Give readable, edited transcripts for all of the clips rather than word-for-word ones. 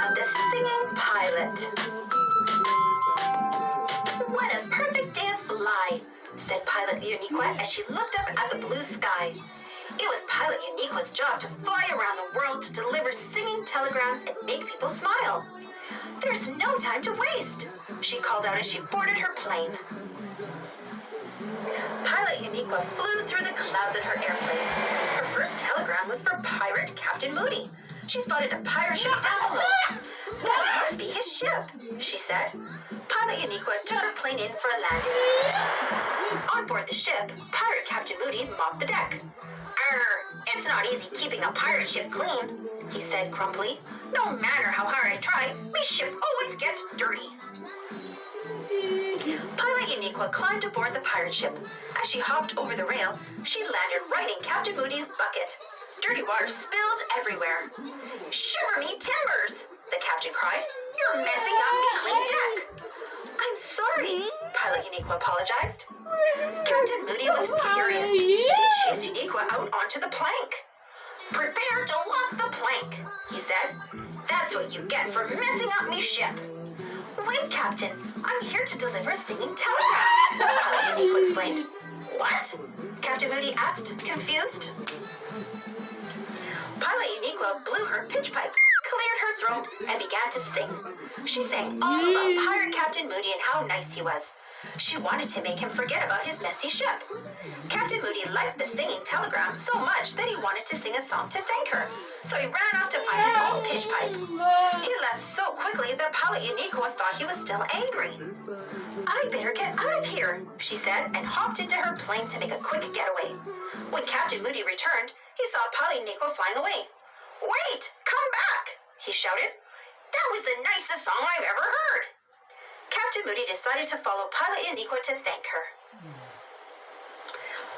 of the singing pilot. What a perfect day to fly, said Pilot Uniqua as she looked up at the blue sky. It was Pilot Uniqua's job to fly around the world to deliver singing telegrams and make people smile. There's no time to waste, she called out as she boarded her plane. Pilot Uniqua flew through the clouds in her airplane. Her first telegram was for Pirate Captain Moody. She spotted a pirate ship down below. That must be his ship, she said. Pilot Uniqua took her plane in for a landing. On board the ship, Pirate Captain Moody mopped the deck. It's not easy keeping a pirate ship clean, he said grumpily. No matter how hard I try, my ship always gets dirty. Pilot Uniqua climbed aboard the pirate ship. As she hopped over the rail, she landed right in Captain Moody's bucket. Dirty water spilled everywhere. Shiver me timbers, the captain cried. You're messing up me clean deck. I'm sorry, Pilot Uniqua apologized. Captain Moody was furious. He chased Uniqua out onto the plank. Prepare to lock the plank, he said. That's what you get for messing up me ship. Wait, Captain, I'm here to deliver a singing telegram, Pilot Uniqua explained. What? Captain Moody asked, confused. Pilot Uniqua blew her pitch pipe, cleared her throat, and began to sing. She sang all about Pirate Captain Moody and how nice he was. She wanted to make him forget about his messy ship. Captain Moody liked the singing telegram so much that he wanted to sing a song to thank her, so he ran off to find his own pitch pipe. He left so quickly that Pilot Uniqua thought he was still angry. I better get out of here, she said, and hopped into her plane to make a quick getaway. When Captain Moody returned, he saw Pilot Uniqua flying away. Wait, come back, he shouted. That was the nicest song I've ever heard. Captain Moody decided to follow Pilot Uniqua to thank her.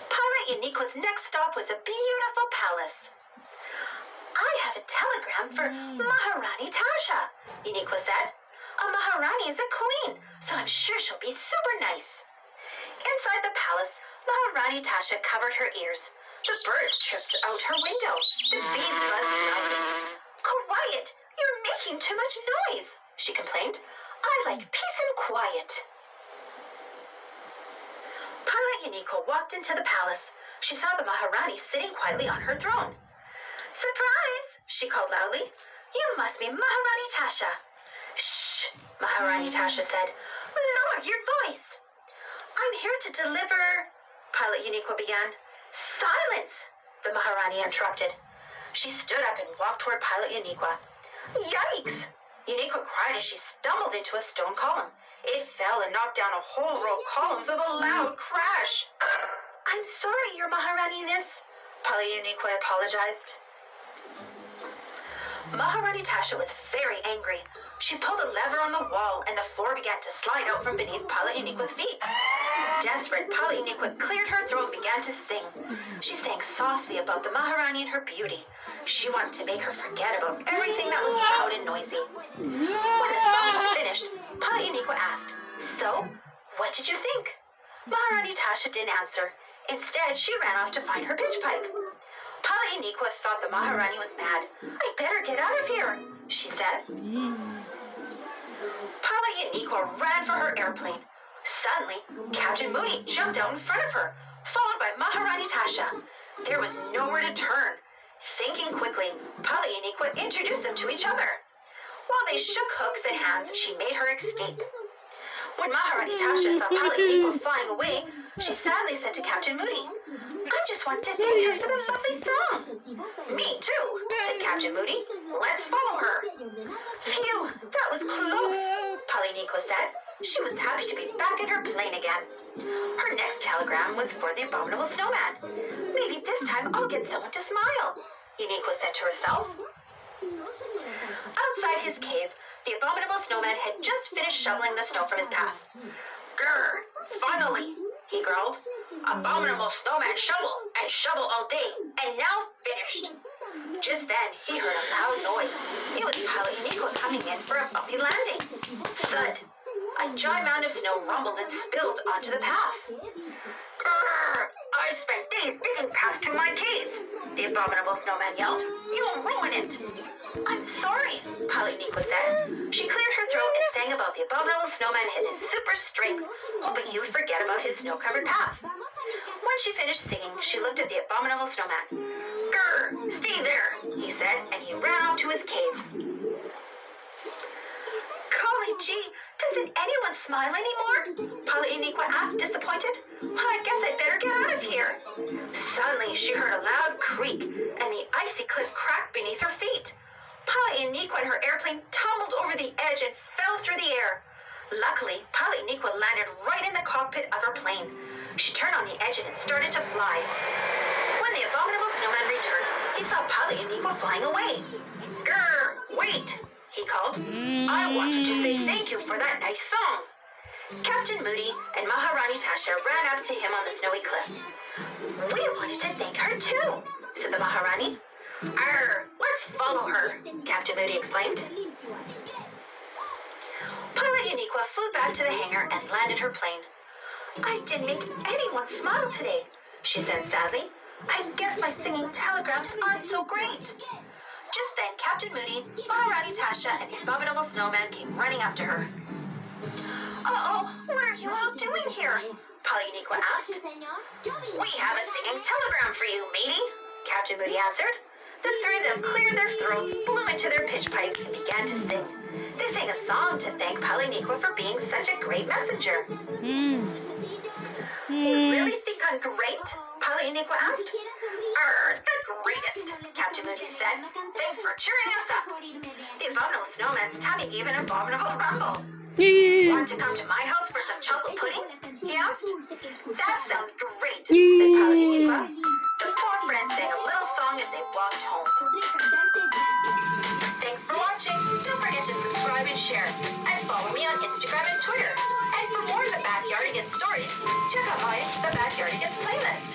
Pilot Uniqua's next stop was a beautiful palace. I have a telegram for Maharani Tasha, Uniqua said. A Maharani is a queen, so I'm sure she'll be super nice. Inside the palace, Maharani Tasha covered her ears. The birds chirped out her window. The bees buzzed loudly. Quiet! You're making too much noise, she complained. I like peace and quiet. Pilot Uniqua walked into the palace. She saw the Maharani sitting quietly on her throne. Surprise! She called loudly. You must be Maharani Tasha. Shh, Maharani Tasha said. Lower your voice. I'm here to deliver... Pilot Uniqua began. Silence! The Maharani interrupted. She stood up and walked toward Pilot Uniqua. Yikes! Uniqua cried as she stumbled into a stone column. It fell and knocked down a whole row of columns with a loud crash. I'm sorry, Your Maharaniness, Pilot Uniqua apologized. Maharani Tasha was very angry. She pulled a lever on the wall and the floor began to slide out from beneath Pilot Uniqua's feet. Desperate, Pilot Uniqua cleared her throat and began to sing. She sang softly about the Maharani and her beauty. She wanted to make her forget about everything that was loud and noisy. When the song was finished, Pilot Uniqua asked, So, what did you think? Maharani Tasha didn't answer. Instead, she ran off to find her pitch pipe. Pilot Uniqua thought the Maharani was mad. I'd better get out of here, she said. Pilot Uniqua ran for her airplane. Suddenly, Captain Moody jumped out in front of her, followed by Maharani Tasha. There was nowhere to turn. Thinking quickly, Pilot Uniqua introduced them to each other. While they shook hooks and hands, she made her escape. When Maharani Tasha saw Pilot Uniqua flying away, she sadly said to Captain Moody, I just want to thank her for the lovely song. Me too, said Captain Moody. Let's follow her. Phew, that was close, Pilot Uniqua said. She was happy to be back in her plane again. Her next telegram was for the abominable snowman. Maybe this time I'll get someone to smile, Uniqua said to herself. Outside his cave, the abominable snowman had just finished shoveling the snow from his path. Grr, finally, he growled. Abominable snowman shovel and shovel all day, and now finished. Just then, he heard a loud noise. It was Pilot Uniqua coming in for a bumpy landing. Thud, A giant mound of snow rumbled and spilled onto the path. Grrr! I spent days digging paths to my cave, the abominable snowman yelled. You'll ruin it. I'm sorry, Polynequa said. She cleared her throat and sang about the abominable snowman and his super strength, hoping he would forget about his snow-covered path. When she finished singing, she looked at the abominable snowman. Grr! Stay there, he said, and he ran off to his cave. Golly gee, doesn't anyone smile anymore? Polynequa asked, disappointed. Well, I guess I'd better get out of here. Suddenly, she heard a loud creak, and the icy cliff cracked beneath her feet. Polynequa and her airplane tumbled over the edge and fell through the air. Luckily, Polynequa landed right in the cockpit of her plane. She turned on the engine and started to fly. When the abominable snowman returned, he saw Polynequa flying away. Grr, wait, he called. I wanted to say thank you for that nice song. Captain Moody and Maharani Tasha ran up to him on the snowy cliff. We wanted to thank her too, said the Maharani. Let's follow her, Captain Moody exclaimed. Polynequa flew back to the hangar and landed her plane. I didn't make anyone smile today, she said sadly. I guess my singing telegrams aren't so great. Just then, Captain Moody, Maharani Tasha, and the abominable snowman came running up to her. Uh-oh, what are you all doing here? Polynequa asked. We have a singing telegram for you, matey, Captain Moody answered. The three of them cleared their throats, blew into their pitch pipes, and began to sing. They sang a song to thank Polynequa for being such a great messenger. You really think I'm great? Polynequa asked. The greatest, Captain Moody said. Thanks for cheering us up. The abominable snowman's tummy gave an abominable rumble. Want to come to my house for some chocolate pudding? He asked. That sounds great, said Polynequa. The four friends sang a little song as they walked home. Thanks for watching. Don't forget to subscribe and share. And follow me on Instagram and Twitter. And for more of the Backyardigans stories, check out my The Backyardigans playlist.